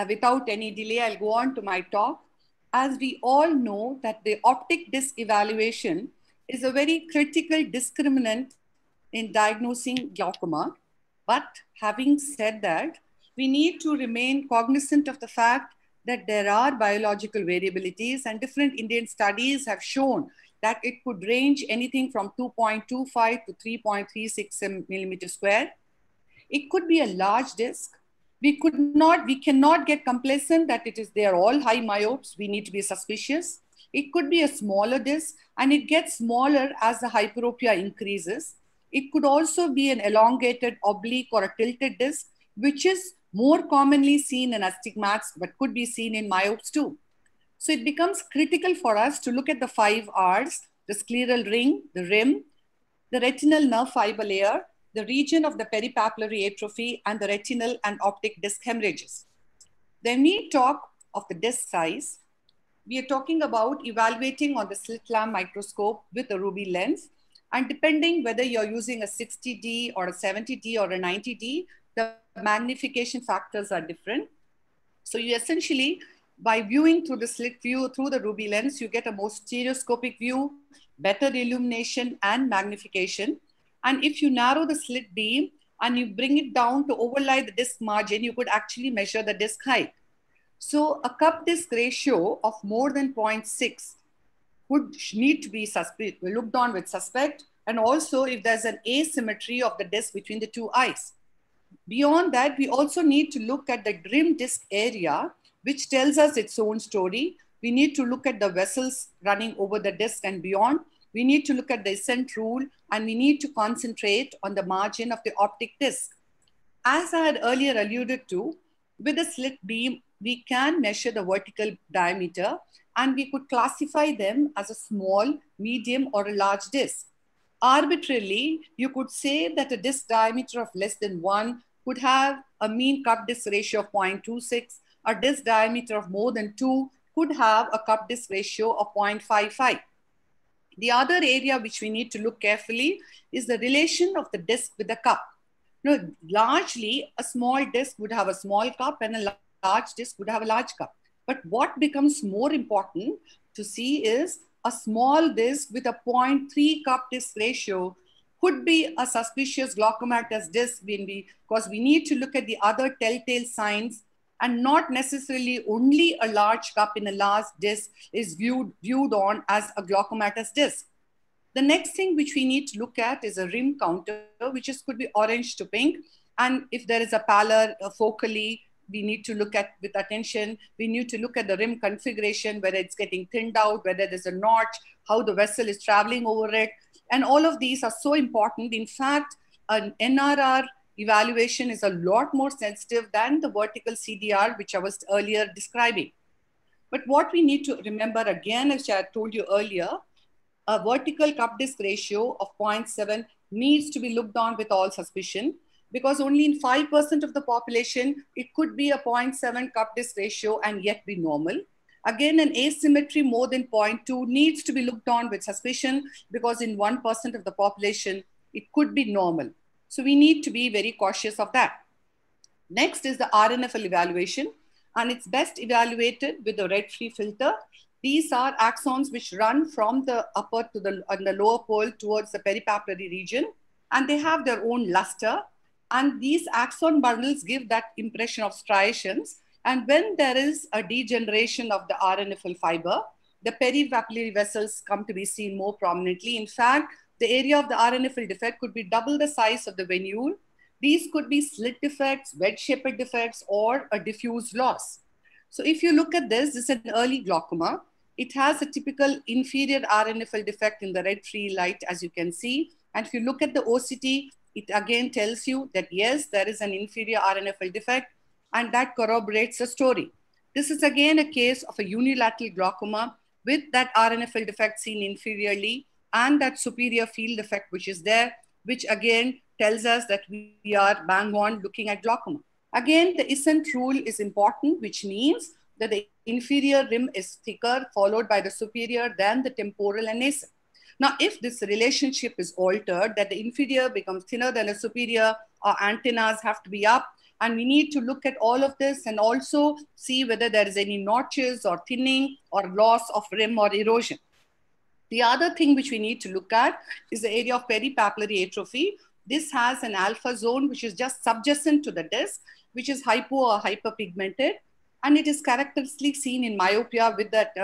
without any delay, I'll go on to my talk. As we all know that the optic disc evaluation is a very critical discriminant in diagnosing glaucoma. But having said that, we need to remain cognizant of the fact that there are biological variabilities, and different Indian studies have shown that it could range anything from 2.25 to 3.36 millimeter square. It could be a large disc. We cannot get complacent that they are all high myopes. We need to be suspicious. It could be a smaller disc, and it gets smaller as the hyperopia increases. It could also be an elongated oblique or a tilted disc, which is more commonly seen in astigmats, but could be seen in myopes too. So it becomes critical for us to look at the 5 Rs: the scleral ring, the rim, the retinal nerve fiber layer, the region of the peripapillary atrophy, and the retinal and optic disc hemorrhages. Then we talk of the disc size. We are talking about evaluating on the slit lamp microscope with a ruby lens. And depending whether you're using a 60D or a 70D or a 90D, the magnification factors are different. So you essentially, by viewing through the slit view, through the ruby lens, you get a more stereoscopic view, better illumination and magnification. And if you narrow the slit beam and you bring it down to overlay the disc margin, you could actually measure the disc height. So a cup disc ratio of more than 0.6 would need to be looked on with suspect, and also if there's an asymmetry of the disc between the two eyes. Beyond that, we also need to look at the rim disc area, which tells us its own story. We need to look at the vessels running over the disc and beyond. We need to look at the ascent rule, and we need to concentrate on the margin of the optic disc. As I had earlier alluded to, with a slit beam, we can measure the vertical diameter, and we could classify them as a small, medium, or a large disc. Arbitrarily, you could say that a disc diameter of less than 1 could have a mean cup disc ratio of 0.26. A disc diameter of more than 2 could have a cup disc ratio of 0.55. The other area which we need to look carefully is the relation of the disc with the cup. Now, largely, a small disc would have a small cup and a large disc would have a large cup. But what becomes more important to see is a small disc with a 0.3 cup disc ratio could be a suspicious glaucomatous disc because we need to look at the other telltale signs, and not necessarily only a large cup in a large disc is viewed on as a glaucomatous disc. The next thing which we need to look at is a rim counter, which could be orange to pink. And if there is a pallor focally, we need to look at with attention. We need to look at the rim configuration, whether it's getting thinned out, whether there's a notch, how the vessel is traveling over it. And all of these are so important. In fact, an NRR evaluation is a lot more sensitive than the vertical CDR, which I was earlier describing. But what we need to remember again, as I told you earlier, a vertical cup disc ratio of 0.7 needs to be looked on with all suspicion, because only in 5% of the population, it could be a 0.7 cup disc ratio and yet be normal. Again, an asymmetry more than 0.2 needs to be looked on with suspicion, because in 1% of the population, it could be normal. So we need to be very cautious of that. Next is the RNFL evaluation, and it's best evaluated with the red-free filter. These are axons which run from the upper to the lower pole towards the peripapillary region, and they have their own luster. And these axon bundles give that impression of striations. And when there is a degeneration of the RNFL fiber, the peripapillary vessels come to be seen more prominently. In fact, the area of the RNFL defect could be double the size of the venule. These could be slit defects, wedge-shaped defects, or a diffuse loss. So if you look at this is an early glaucoma. It has a typical inferior RNFL defect in the red-free light, as you can see. And if you look at the OCT, it again tells you that yes, there is an inferior RNFL defect, and that corroborates the story. This is again a case of a unilateral glaucoma with that RNFL defect seen inferiorly and that superior field defect which is there, which again tells us that we are bang on looking at glaucoma. Again, the ascent rule is important, which means that the inferior rim is thicker, followed by the superior, then the temporal and nasal. Now, if this relationship is altered, that the inferior becomes thinner than the superior, our antennas have to be up, And we need to look at all of this and also see whether there is any notches or thinning or loss of rim or erosion. The other thing which we need to look at is the area of peripapillary atrophy. This has an alpha zone, which is just subjacent to the disc, which is hypo or hyperpigmented. And it is characteristically seen in myopia with that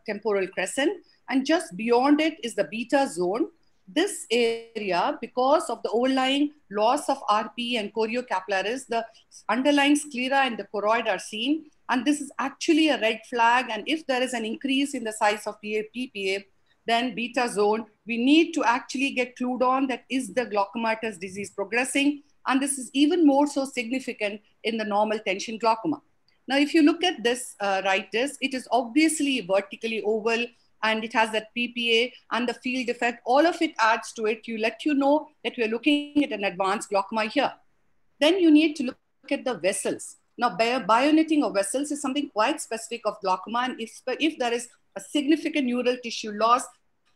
temporal crescent. And just beyond it is the beta zone. This area, because of the overlying loss of RP and choriocapillaris, the underlying sclera and the choroid are seen. And this is actually a red flag. And if there is an increase in the size of PPA, then beta zone, we need to actually get clued on that is the glaucomatous disease progressing. And this is even more so significant in the normal tension glaucoma. Now, if you look at this right disc, it is obviously vertically oval and it has that PPA and the field defect. All of it adds to it. Let you know that we're looking at an advanced glaucoma here. Then you need to look at the vessels. Now, bionetting of vessels is something quite specific of glaucoma. And if there is a significant neural tissue loss,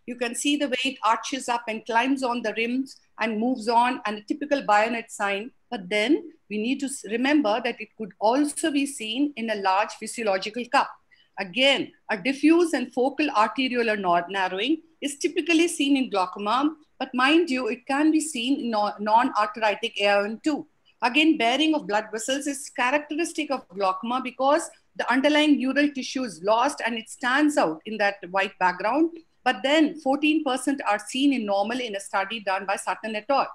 you can see the way it arches up and climbs on the rims and moves on, and a typical bayonet sign. But then we need to remember that it could also be seen in a large physiological cup. Again, a diffuse and focal arteriolar narrowing is typically seen in glaucoma, but mind you, it can be seen in non-arteritic AION too. Again, bearing of blood vessels is characteristic of glaucoma because the underlying neural tissue is lost and it stands out in that white background. But then 14% are seen in normal in a study done by Sutton et al.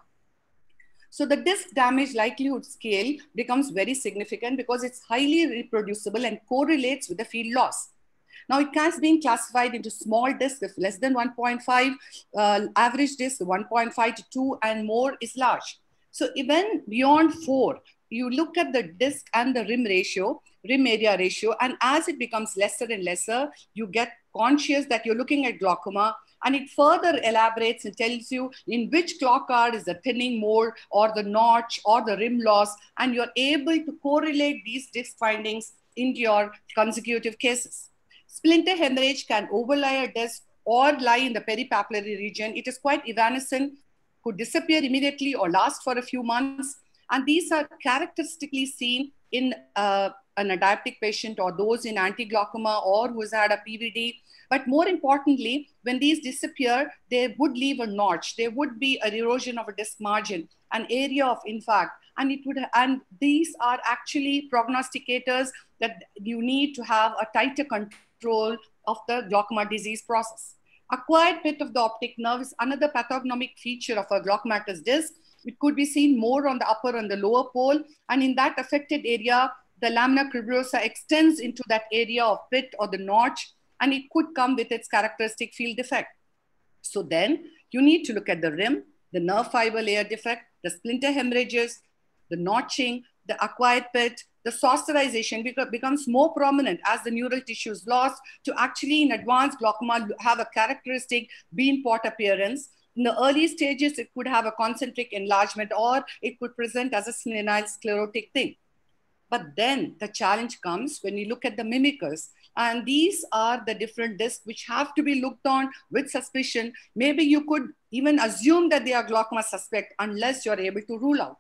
So the disc damage likelihood scale becomes very significant because it's highly reproducible and correlates with the field loss. Now it has been classified into small discs with less than 1.5, average disc 1.5 to 2, and more is large. So even beyond 4, you look at the disc and the rim area ratio, and as it becomes lesser and lesser, you get conscious that you're looking at glaucoma, and it further elaborates and tells you in which clock card is the thinning more or the notch or the rim loss, and you're able to correlate these disc findings into your consecutive cases. Splinter hemorrhage can overlie a disc or lie in the peripapillary region. It is quite evanescent, could disappear immediately or last for a few months. And these are characteristically seen in an diabetic patient or those in anti-glaucoma or who has had a PVD. But more importantly, when these disappear, they would leave a notch. There would be an erosion of a disc margin, an area of infarct. And these are actually prognosticators that you need to have a tighter control of the glaucoma disease process. Acquired pit of the optic nerve is another pathognomic feature of a glaucomatous disc. It could be seen more on the upper and the lower pole. And in that affected area, the lamina cribrosa extends into that area of pit or the notch, and it could come with its characteristic field defect. So then you need to look at the rim, the nerve fiber layer defect, the splinter hemorrhages, the notching, the acquired pit, the saucerization becomes more prominent as the neural tissue is lost to actually in advanced glaucoma have a characteristic bean pot appearance. In the early stages, it could have a concentric enlargement or it could present as a senile sclerotic thing. But then the challenge comes when you look at the mimickers. And these are the different discs which have to be looked on with suspicion. Maybe you could even assume that they are glaucoma suspect unless you're able to rule out.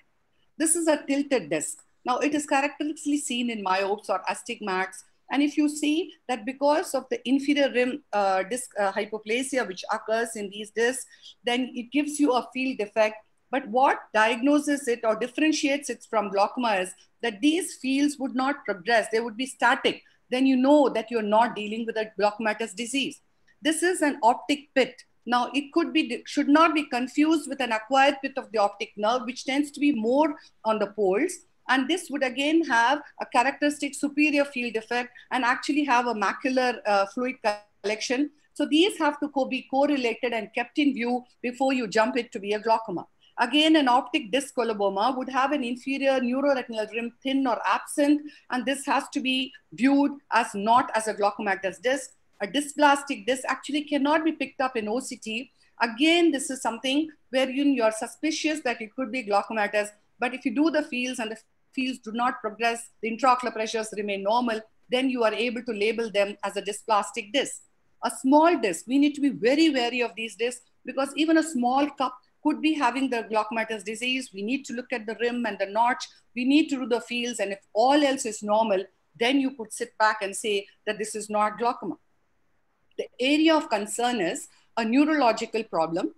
This is a tilted disc. Now it is characteristically seen in myopes or astigmats. And if you see that because of the inferior rim disc hypoplasia which occurs in these discs, then it gives you a field defect. But what diagnoses it or differentiates it from glaucoma is that these fields would not progress. They would be static. Then you know that you're not dealing with a glaucomatous disease. This is an optic pit. Now, it should not be confused with an acquired pit of the optic nerve, which tends to be more on the poles. And this would again have a characteristic superior field defect and actually have a macular fluid collection. So these have to be correlated and kept in view before you jump it to be a glaucoma. Again, an optic disc coloboma would have an inferior neuroretinal rim thin or absent, and this has to be viewed as not as a glaucomatous disc. A dysplastic disc actually cannot be picked up in OCT. Again, this is something where you're suspicious that it could be glaucomatous, but if you do the fields and the fields do not progress, the intraocular pressures remain normal, then you are able to label them as a dysplastic disc. A small disc, we need to be very wary of these discs because even a small cup could be having the glaucomatous disease. We need to look at the rim and the notch. We need to do the fields. And if all else is normal, then you could sit back and say that this is not glaucoma. The area of concern is a neurological problem.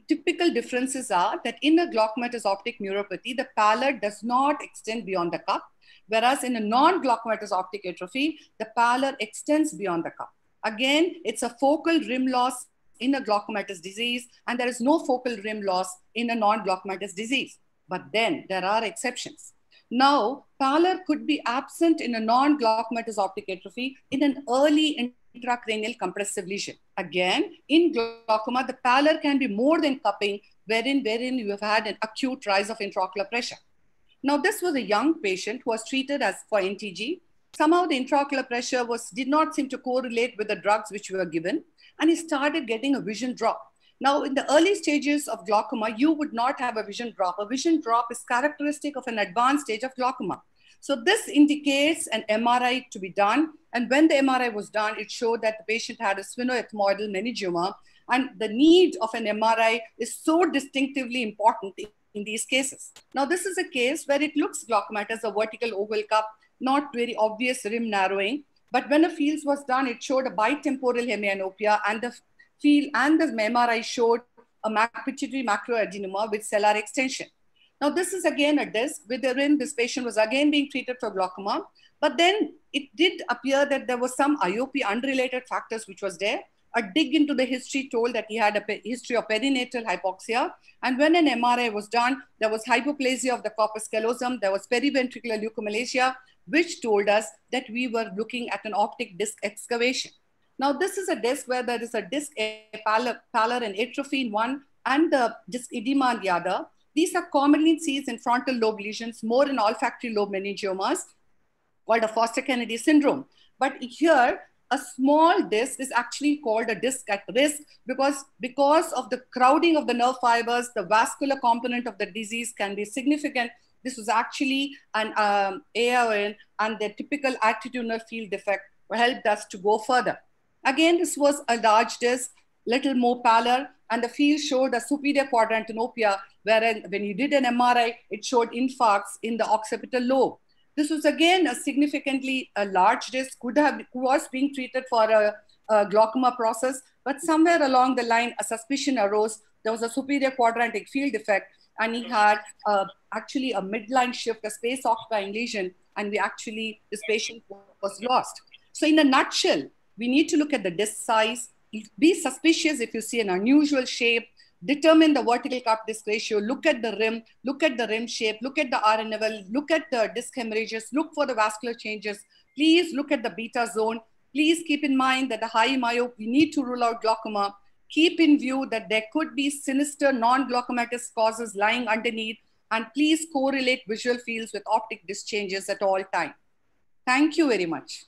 Typical differences are that in a glaucomatous optic neuropathy, the pallor does not extend beyond the cup, whereas in a non-glaucomatous optic atrophy, the pallor extends beyond the cup. Again, it's a focal rim loss in a glaucomatous disease, and there is no focal rim loss in a non-glaucomatous disease. But then there are exceptions. Now, pallor could be absent in a non-glaucomatous optic atrophy in an early intracranial compressive lesion. Again, in glaucoma, the pallor can be more than cupping, wherein you have had an acute rise of intraocular pressure. Now, this was a young patient who was treated as for NTG. Somehow the intraocular pressure did not seem to correlate with the drugs which were given, and he started getting a vision drop. Now, in the early stages of glaucoma, you would not have a vision drop. A vision drop is characteristic of an advanced stage of glaucoma. So this indicates an MRI to be done. And when the MRI was done, it showed that the patient had a sphenoethmoidal meningioma. And the need of an MRI is so distinctively important in these cases. Now, this is a case where it looks glaucomatous, a vertical oval cup, not very obvious rim narrowing. But when a fields was done, it showed a bitemporal hemianopia, and the field and the MRI showed a pituitary macroadenoma with cellular extension. Now, this is again a disc wherein this patient was again being treated for glaucoma, but then it did appear that there was some IOP unrelated factors which was there. A dig into the history told that he had a history of perinatal hypoxia. And when an MRI was done, there was hypoplasia of the corpus callosum, there was periventricular leukomalacia, which told us that we were looking at an optic disc excavation. Now, this is a disc where there is a disc pallor and atrophy in one and the disc edema on the other. These are commonly seen in frontal lobe lesions, more in olfactory lobe meningiomas, called a Foster-Kennedy syndrome. But here, a small disc is actually called a disc at risk because of the crowding of the nerve fibers, the vascular component of the disease can be significant. This was actually an AON, and the typical attitudinal field defect helped us to go further. Again, this was a large disc, little more pallor, and the field showed a superior quadrantenopia, wherein when you did an MRI, it showed infarcts in the occipital lobe. This was again a significantly large disc, who was being treated for a glaucoma process, but somewhere along the line, a suspicion arose. There was a superior quadrantic field defect, and he had actually a midline shift, a space occupying lesion, and this patient was lost. So in a nutshell, we need to look at the disc size, be suspicious if you see an unusual shape, determine the vertical cup disc ratio, look at the rim shape, look at the RNL, look at the disc hemorrhages, look for the vascular changes. Please look at the beta zone. Please keep in mind that the high myope, we need to rule out glaucoma. Keep in view that there could be sinister non-glaucomatous causes lying underneath, and please correlate visual fields with optic disc changes at all time. Thank you very much.